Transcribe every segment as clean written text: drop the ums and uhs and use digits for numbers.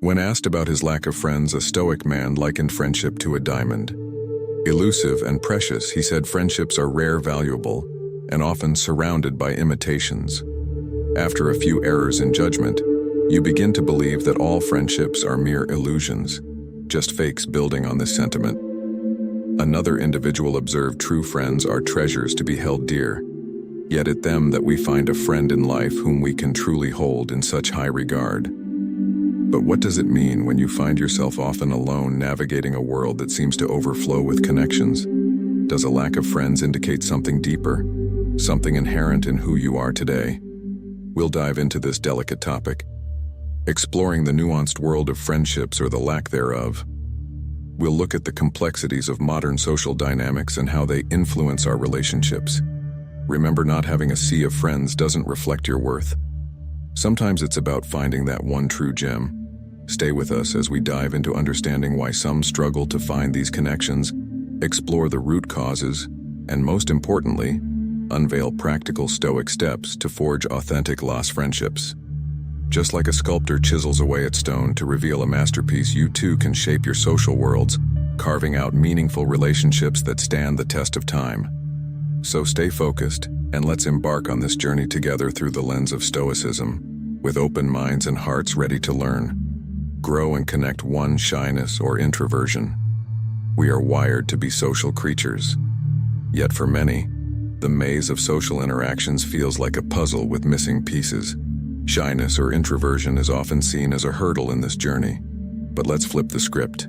When asked about his lack of friends, a Stoic man likened friendship to a diamond. Elusive and precious, he said friendships are rare, valuable, and often surrounded by imitations. After a few errors in judgment, you begin to believe that all friendships are mere illusions, just fakes building on this sentiment. Another individual observed true friends are treasures to be held dear, yet it's them that we find a friend in life whom we can truly hold in such high regard. But what does it mean when you find yourself often alone navigating a world that seems to overflow with connections? Does a lack of friends indicate something deeper, something inherent in who you are today? We'll dive into this delicate topic, exploring the nuanced world of friendships or the lack thereof. We'll look at the complexities of modern social dynamics and how they influence our relationships. Remember, not having a sea of friends doesn't reflect your worth. Sometimes it's about finding that one true gem. Stay with us as we dive into understanding why some struggle to find these connections, explore the root causes, and most importantly, unveil practical Stoic steps to forge authentic lost friendships. Just like a sculptor chisels away at stone to reveal a masterpiece, you too can shape your social worlds, carving out meaningful relationships that stand the test of time. So stay focused, and let's embark on this journey together through the lens of Stoicism, with open minds and hearts ready to learn, grow and connect. One, shyness or introversion. We are wired to be social creatures. Yet for many, the maze of social interactions feels like a puzzle with missing pieces. Shyness or introversion is often seen as a hurdle in this journey. But let's flip the script.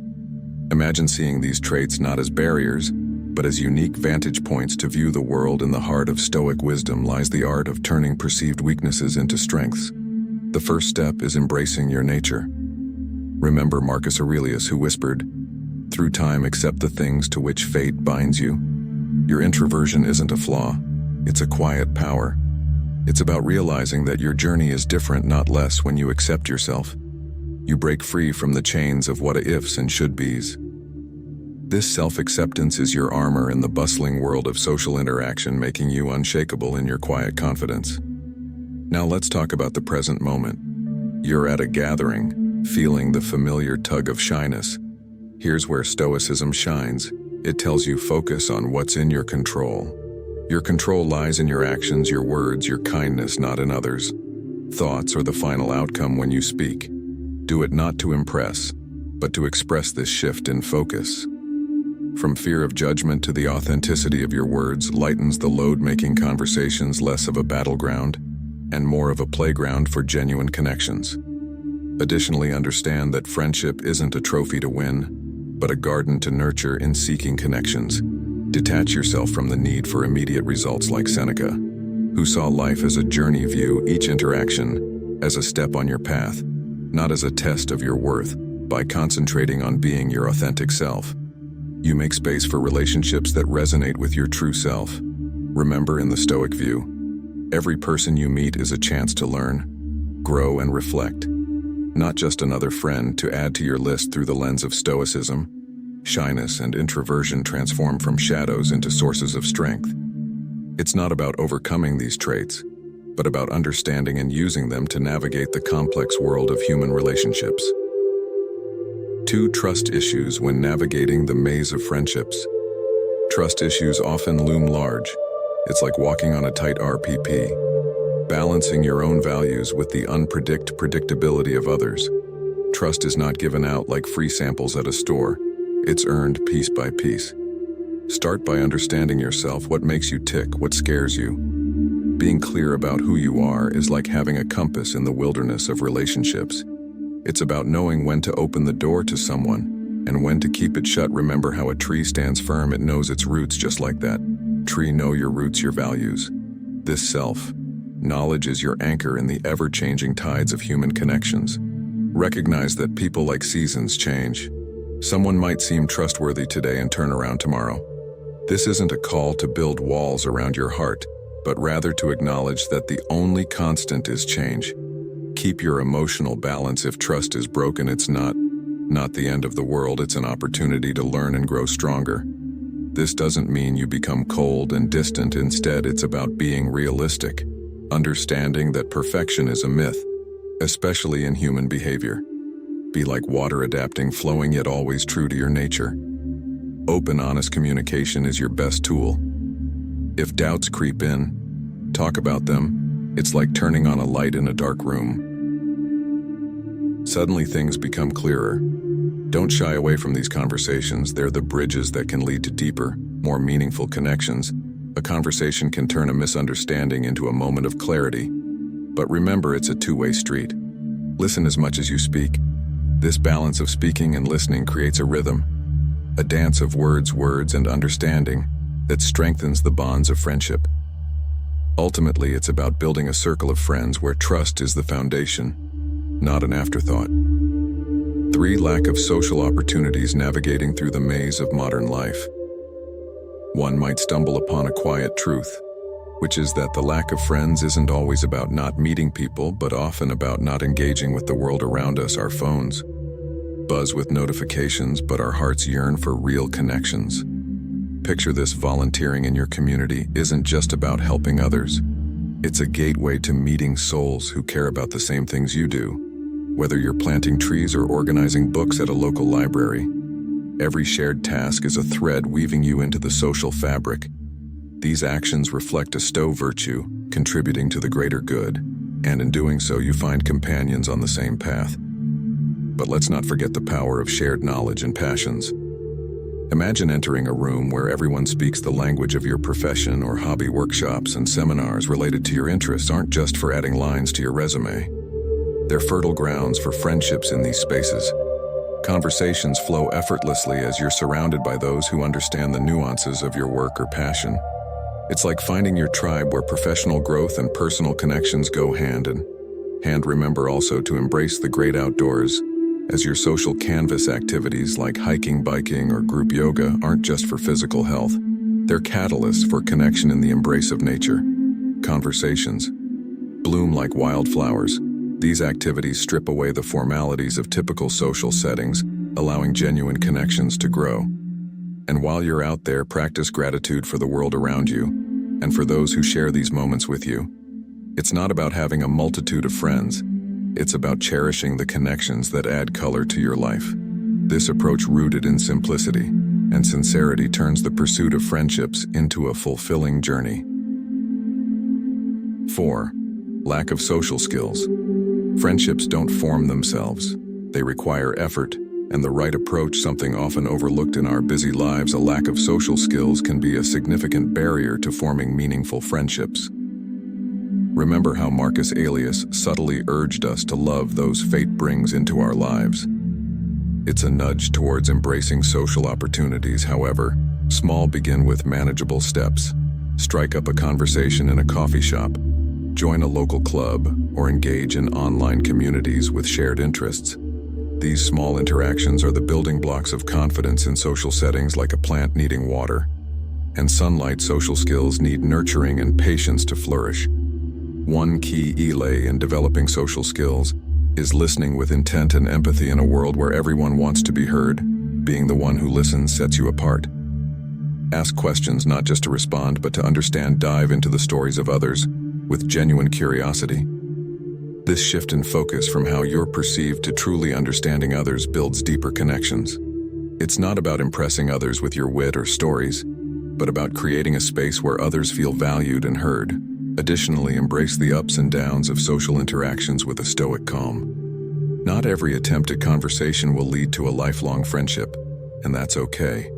Imagine seeing these traits not as barriers, but as unique vantage points to view the world. In the heart of Stoic wisdom lies the art of turning perceived weaknesses into strengths. The first step is embracing your nature. Remember Marcus Aurelius, who whispered, "Through time accept the things to which fate binds you." Your introversion isn't a flaw, it's a quiet power. It's about realizing that your journey is different, not less, when you accept yourself. You break free from the chains of what-ifs and should-bes. This self-acceptance is your armor in the bustling world of social interaction, making you unshakable in your quiet confidence. Now let's talk about the present moment. You're at a gathering, feeling the familiar tug of shyness. Here's where Stoicism shines. It tells you focus on what's in your control. Your control lies in your actions, your words, your kindness, not in others' thoughts or the final outcome when you speak. Do it not to impress, but to express. This shift in focus, from fear of judgment to the authenticity of your words, lightens the load, making conversations less of a battleground and more of a playground for genuine connections. Additionally, understand that friendship isn't a trophy to win, but a garden to nurture. In seeking connections, detach yourself from the need for immediate results. Like Seneca, who saw life as a journey, view each interaction as a step on your path, not as a test of your worth. By concentrating on being your authentic self, you make space for relationships that resonate with your true self. Remember, in the Stoic view, every person you meet is a chance to learn, grow, and reflect. Not just another friend to add to your list. Through the lens of Stoicism, shyness and introversion transform from shadows into sources of strength. It's not about overcoming these traits, but about understanding and using them to navigate the complex world of human relationships. 2. Trust issues when navigating the maze of friendships. Trust issues often loom large. It's like walking on a tight RPP, balancing your own values with the predictability of others. Trust is not given out like free samples at a store. It's earned piece by piece. Start by understanding yourself, what makes you tick, what scares you. Being clear about who you are is like having a compass in the wilderness of relationships. It's about knowing when to open the door to someone and when to keep it shut. Remember how a tree stands firm, it knows its roots. Just like that tree, know your roots, your values. This self-knowledge is your anchor in the ever-changing tides of human connections. Recognize that people, like seasons, change. Someone might seem trustworthy today and turn around tomorrow. This isn't a call to build walls around your heart, but rather to acknowledge that the only constant is change. Keep your emotional balance. If trust is broken, it's not the end of the world. It's an opportunity to learn and grow stronger. This doesn't mean you become cold and distant. Instead, it's about being realistic, understanding that perfection is a myth, especially in human behavior. Be like water, adapting, flowing, yet always true to your nature. Open, honest communication is your best tool. If doubts creep in, talk about them. It's like turning on a light in a dark room. Suddenly things become clearer. Don't shy away from these conversations. They're the bridges that can lead to deeper, more meaningful connections. A conversation can turn a misunderstanding into a moment of clarity. But remember, it's a two-way street. Listen as much as you speak. This balance of speaking and listening creates a rhythm, a dance of words, and understanding that strengthens the bonds of friendship. Ultimately, it's about building a circle of friends where trust is the foundation, not an afterthought. 3. Lack of social opportunities, navigating through the maze of modern life. One might stumble upon a quiet truth, which is that the lack of friends isn't always about not meeting people, but often about not engaging with the world around us. Our phones buzz with notifications, but our hearts yearn for real connections. Picture this: volunteering in your community isn't just about helping others. It's a gateway to meeting souls who care about the same things you do. Whether you're planting trees or organizing books at a local library, every shared task is a thread weaving you into the social fabric. These actions reflect a Stoic virtue, contributing to the greater good, and in doing so you find companions on the same path. But let's not forget the power of shared knowledge and passions. Imagine entering a room where everyone speaks the language of your profession, or hobby workshops and seminars related to your interests aren't just for adding lines to your resume. They're fertile grounds for friendships in these spaces. Conversations flow effortlessly as you're surrounded by those who understand the nuances of your work or passion. It's like finding your tribe where professional growth and personal connections go hand in hand. Remember also to embrace the great outdoors, as your social canvas activities like hiking, biking, or group yoga aren't just for physical health. They're catalysts for connection in the embrace of nature. Conversations bloom like wildflowers. These activities strip away the formalities of typical social settings, allowing genuine connections to grow. And while you're out there, practice gratitude for the world around you and for those who share these moments with you. It's not about having a multitude of friends. It's about cherishing the connections that add color to your life. This approach, rooted in simplicity and sincerity, turns the pursuit of friendships into a fulfilling journey. 4. Lack of social skills. Friendships don't form themselves. They require effort and the right approach, something often overlooked in our busy lives. A lack of social skills can be a significant barrier to forming meaningful friendships. Remember how Marcus Aurelius subtly urged us to love those fate brings into our lives. It's a nudge towards embracing social opportunities. However, small, begin with manageable steps. Strike up a conversation in a coffee shop, join a local club, or engage in online communities with shared interests. These small interactions are the building blocks of confidence in social settings, like a plant needing water and sunlight. Social skills need nurturing and patience to flourish. One key elay in developing social skills is listening with intent and empathy. In a world where everyone wants to be heard, being the one who listens sets you apart. Ask questions not just to respond, but to understand. Dive into the stories of others with genuine curiosity. This shift in focus from how you're perceived to truly understanding others builds deeper connections. It's not about impressing others with your wit or stories, but about creating a space where others feel valued and heard. Additionally, embrace the ups and downs of social interactions with a stoic calm. Not every attempt at conversation will lead to a lifelong friendship, and that's okay.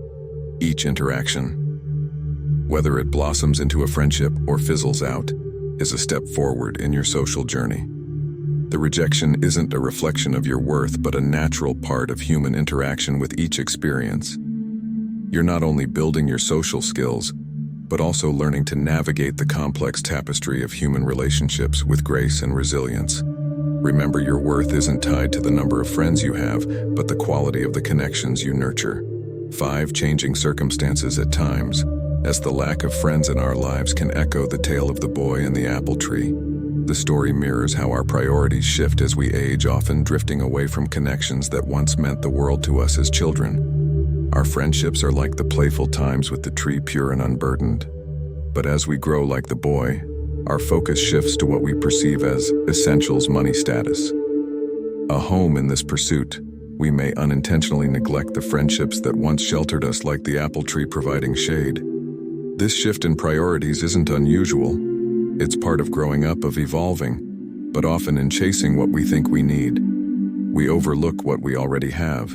Each interaction, whether it blossoms into a friendship or fizzles out, is a step forward in your social journey. The rejection isn't a reflection of your worth, but a natural part of human interaction with each experience. You're not only building your social skills, but also learning to navigate the complex tapestry of human relationships with grace and resilience. Remember, your worth isn't tied to the number of friends you have, but the quality of the connections you nurture. 5. Changing circumstances. At times, as the lack of friends in our lives can echo the tale of the boy and the apple tree, the story mirrors how our priorities shift as we age, often drifting away from connections that once meant the world to us as children. Our friendships are like the playful times with the tree, pure and unburdened. But as we grow like the boy, our focus shifts to what we perceive as essentials: money, status, a home. In this pursuit, we may unintentionally neglect the friendships that once sheltered us, like the apple tree providing shade. This shift in priorities isn't unusual. It's part of growing up, of evolving, but often in chasing what we think we need, we overlook what we already have.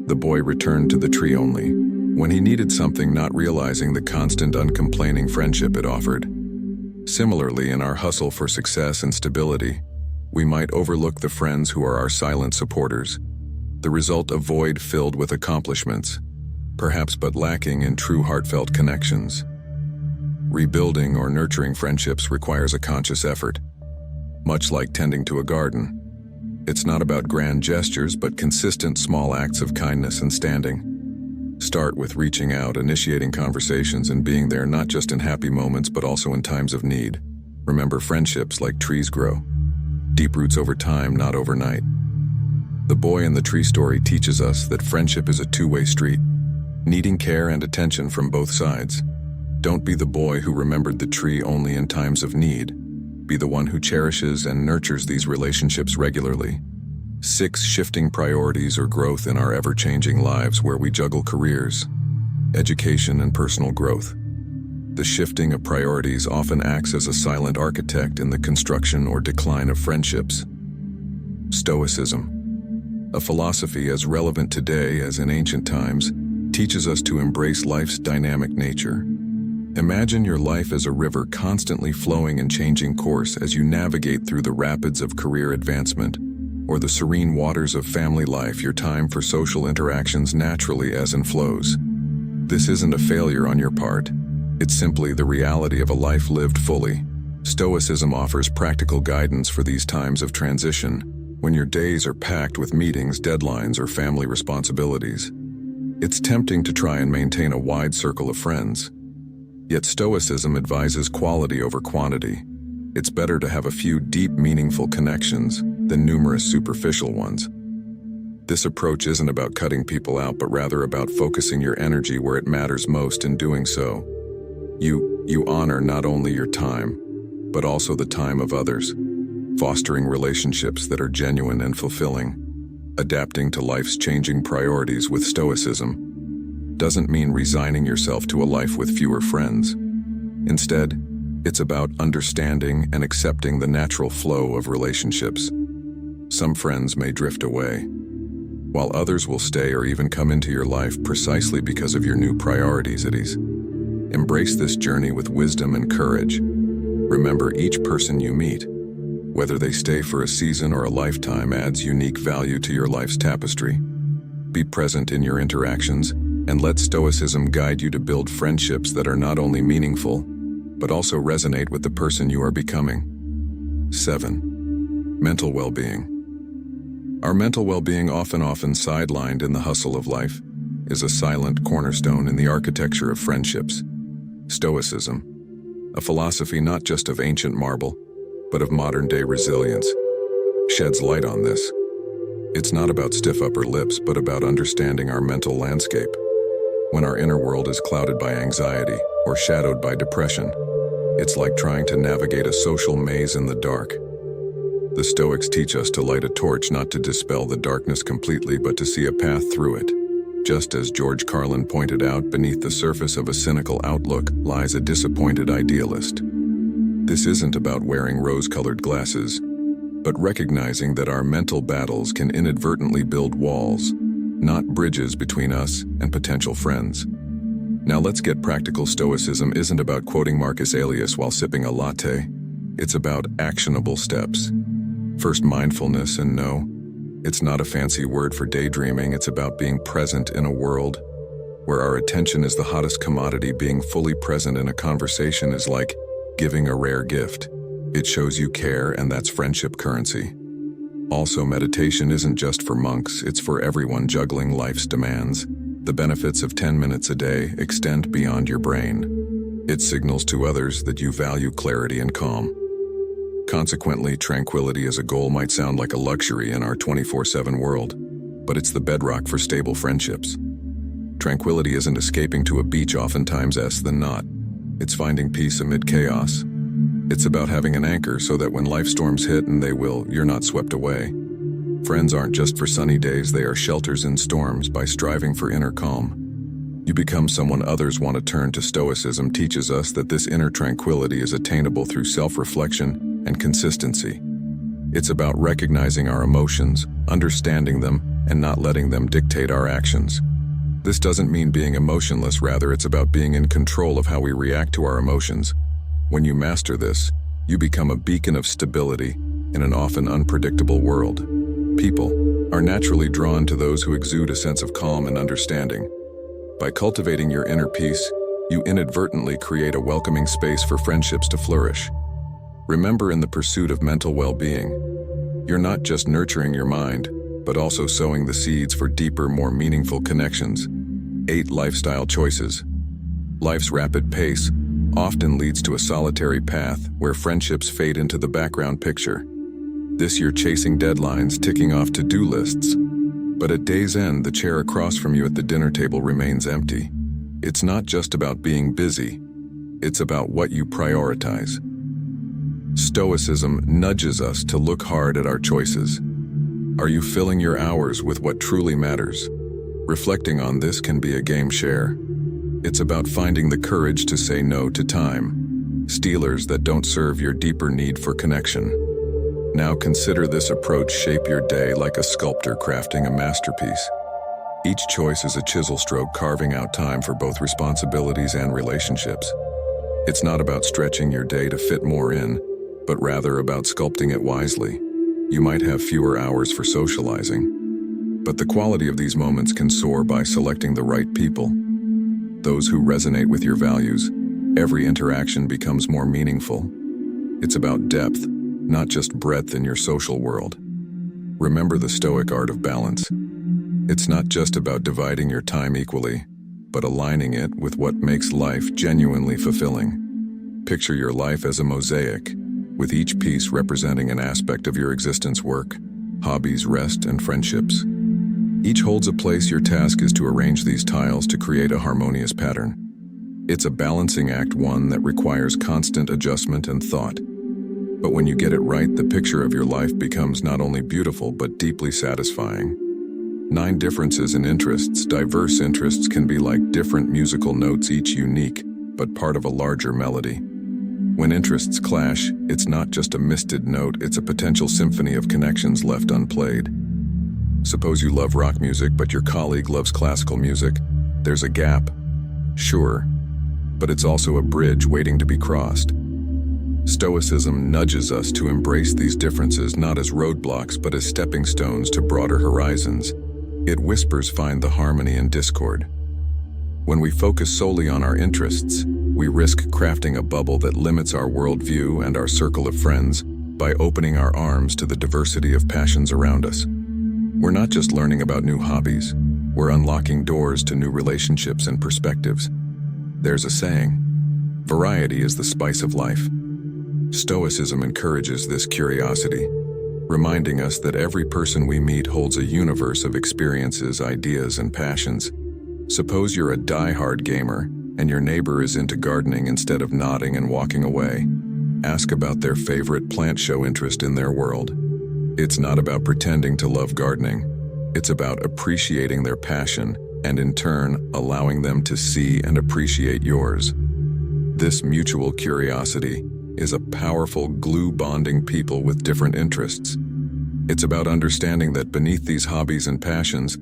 The boy returned to the tree only when he needed something, not realizing the constant, uncomplaining friendship it offered. Similarly, in our hustle for success and stability, we might overlook the friends who are our silent supporters, the result a void filled with accomplishments, perhaps but lacking in true heartfelt connections. Rebuilding or nurturing friendships requires a conscious effort. Much like tending to a garden, it's not about grand gestures but consistent small acts of kindness and standing. Start with reaching out, initiating conversations, and being there, not just in happy moments but also in times of need. Remember, friendships, like trees, grow deep roots over time, not overnight. The boy in the tree story teaches us that friendship is a two-way street, needing care and attention from both sides. Don't be the boy who remembered the tree only in times of need. Be the one who cherishes and nurtures these relationships regularly. 6. Shifting priorities or growth in our ever-changing lives, where we juggle careers, education, and personal growth. The shifting of priorities often acts as a silent architect in the construction or decline of friendships. Stoicism, a philosophy as relevant today as in ancient times, teaches us to embrace life's dynamic nature. Imagine your life as a river constantly flowing and changing course as you navigate through the rapids of career advancement, or the serene waters of family life. Your time for social interactions naturally ebbs and flows. This isn't a failure on your part. It's simply the reality of a life lived fully. Stoicism offers practical guidance for these times of transition, when your days are packed with meetings, deadlines, or family responsibilities. It's tempting to try and maintain a wide circle of friends. Yet Stoicism advises quality over quantity. It's better to have a few deep, meaningful connections than numerous superficial ones. This approach isn't about cutting people out, but rather about focusing your energy where it matters most. In doing so, you honor not only your time, but also the time of others, fostering relationships that are genuine and fulfilling. Adapting to life's changing priorities with Stoicism doesn't mean resigning yourself to a life with fewer friends. Instead, it's about understanding and accepting the natural flow of relationships. Some friends may drift away, while others will stay or even come into your life precisely because of your new priorities. Embrace this journey with wisdom and courage. Remember, each person you meet, whether they stay for a season or a lifetime, adds unique value to your life's tapestry. Be present in your interactions, and let Stoicism guide you to build friendships that are not only meaningful, but also resonate with the person you are becoming. 7. Mental well-being. Our mental well-being, often sidelined in the hustle of life, is a silent cornerstone in the architecture of friendships. Stoicism, a philosophy not just of ancient marble, but of modern-day resilience, sheds light on this. It's not about stiff upper lips, but about understanding our mental landscape. When our inner world is clouded by anxiety or shadowed by depression, it's like trying to navigate a social maze in the dark. The Stoics teach us to light a torch, not to dispel the darkness completely, but to see a path through it. Just as George Carlin pointed out, beneath the surface of a cynical outlook lies a disappointed idealist. This isn't about wearing rose-colored glasses, but recognizing that our mental battles can inadvertently build walls, not bridges, between us and potential friends. Now let's get practical. Stoicism isn't about quoting Marcus Aurelius while sipping a latte. It's about actionable steps. First, mindfulness. And no, it's not a fancy word for daydreaming. It's about being present in a world where our attention is the hottest commodity. Being fully present in a conversation is like giving a rare gift. It shows you care, and that's friendship currency. Also, meditation isn't just for monks, it's for everyone juggling life's demands. The benefits of 10 minutes a day extend beyond your brain. It signals to others that you value clarity and calm. Consequently, tranquility as a goal might sound like a luxury in our 24/7 world, but it's the bedrock for stable friendships. Tranquility isn't escaping to a beach, oftentimes less than not. It's finding peace amid chaos. It's about having an anchor so that when life storms hit, and they will, you're not swept away. Friends aren't just for sunny days, they are shelters in storms. By striving for inner calm, you become someone others want to turn to. Stoicism teaches us that this inner tranquility is attainable through self-reflection and consistency. It's about recognizing our emotions, understanding them, and not letting them dictate our actions. This doesn't mean being emotionless, rather it's about being in control of how we react to our emotions. When you master this, you become a beacon of stability in an often unpredictable world. People are naturally drawn to those who exude a sense of calm and understanding. By cultivating your inner peace, you inadvertently create a welcoming space for friendships to flourish. Remember, in the pursuit of mental well-being, you're not just nurturing your mind, but also sowing the seeds for deeper, more meaningful connections. 8 lifestyle choices. Life's rapid pace often leads to a solitary path where friendships fade into the background picture. This year, chasing deadlines, ticking off to-do lists. But at day's end, the chair across from you at the dinner table remains empty. It's not just about being busy, it's about what you prioritize. Stoicism nudges us to look hard at our choices. Are you filling your hours with what truly matters? Reflecting on this can be a game changer. It's about finding the courage to say no to time stealers that don't serve your deeper need for connection. Now consider this approach shape your day like a sculptor crafting a masterpiece. Each choice is a chisel stroke carving out time for both responsibilities and relationships. It's not about stretching your day to fit more in, but rather about sculpting it wisely. You might have fewer hours for socializing, but the quality of these moments can soar by selecting the right people. Those who resonate with your values. Every interaction becomes more meaningful. It's about depth, not just breadth in your social world. Remember the Stoic art of balance. It's not just about dividing your time equally, but aligning it with what makes life genuinely fulfilling. Picture your life as a mosaic, with each piece representing an aspect of your existence: work, hobbies, rest, and friendships. Each holds a place. Your task is to arrange these tiles to create a harmonious pattern. It's a balancing act, one that requires constant adjustment and thought. But when you get it right, the picture of your life becomes not only beautiful but deeply satisfying. 9 differences in interests. Diverse interests can be like different musical notes, each unique, but part of a larger melody. When interests clash, it's not just a misted note, it's a potential symphony of connections left unplayed. Suppose you love rock music, but your colleague loves classical music. There's a gap, sure, but it's also a bridge waiting to be crossed. Stoicism nudges us to embrace these differences not as roadblocks, but as stepping stones to broader horizons. It whispers, find the harmony in discord. When we focus solely on our interests, we risk crafting a bubble that limits our worldview and our circle of friends. By opening our arms to the diversity of passions around us, we're not just learning about new hobbies, we're unlocking doors to new relationships and perspectives. There's a saying, variety is the spice of life. Stoicism encourages this curiosity, reminding us that every person we meet holds a universe of experiences, ideas, and passions. Suppose you're a die-hard gamer and your neighbor is into gardening. Instead of nodding and walking away, ask about their favorite plant, show interest in their world. It's not about pretending to love gardening. It's about appreciating their passion and in turn allowing them to see and appreciate yours. This mutual curiosity is a powerful glue bonding people with different interests. It's about understanding that beneath these hobbies and passions,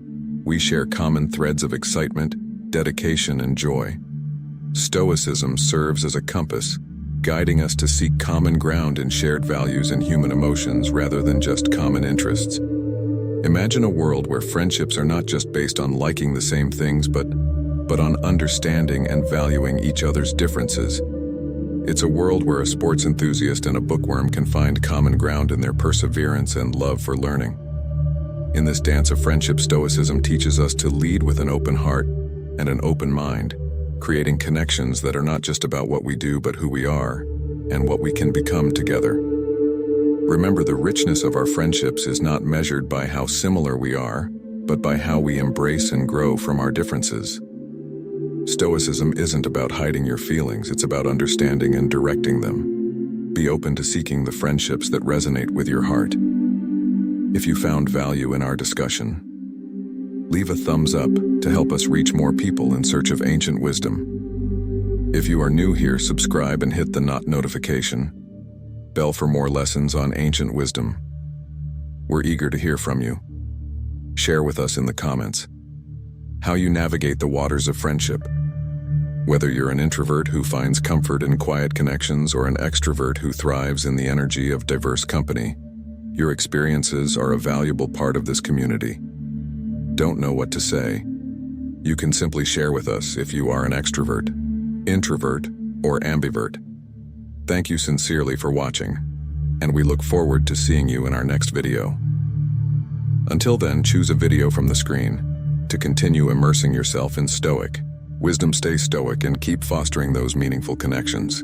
we share common threads of excitement, dedication, and joy. Stoicism serves as a compass, guiding us to seek common ground in shared values and human emotions rather than just common interests. Imagine a world where friendships are not just based on liking the same things, but on understanding and valuing each other's differences. It's a world where a sports enthusiast and a bookworm can find common ground in their perseverance and love for learning. In this dance of friendship, Stoicism teaches us to lead with an open heart and an open mind, creating connections that are not just about what we do, but who we are and what we can become together. Remember, the richness of our friendships is not measured by how similar we are, but by how we embrace and grow from our differences. Stoicism isn't about hiding your feelings, it's about understanding and directing them. Be open to seeking the friendships that resonate with your heart. If you found value in our discussion, leave a thumbs up to help us reach more people in search of ancient wisdom. If you are new here, subscribe and hit the notification bell for more lessons on ancient wisdom. We're eager to hear from you. Share with us in the comments how you navigate the waters of friendship. Whether you're an introvert who finds comfort in quiet connections or an extrovert who thrives in the energy of diverse company, your experiences are a valuable part of this community. Don't know what to say? You can simply share with us if you are an extrovert, introvert, or ambivert. Thank you sincerely for watching, and we look forward to seeing you in our next video. Until then, choose a video from the screen to continue immersing yourself in Stoic wisdom. Stay stoic and keep fostering those meaningful connections.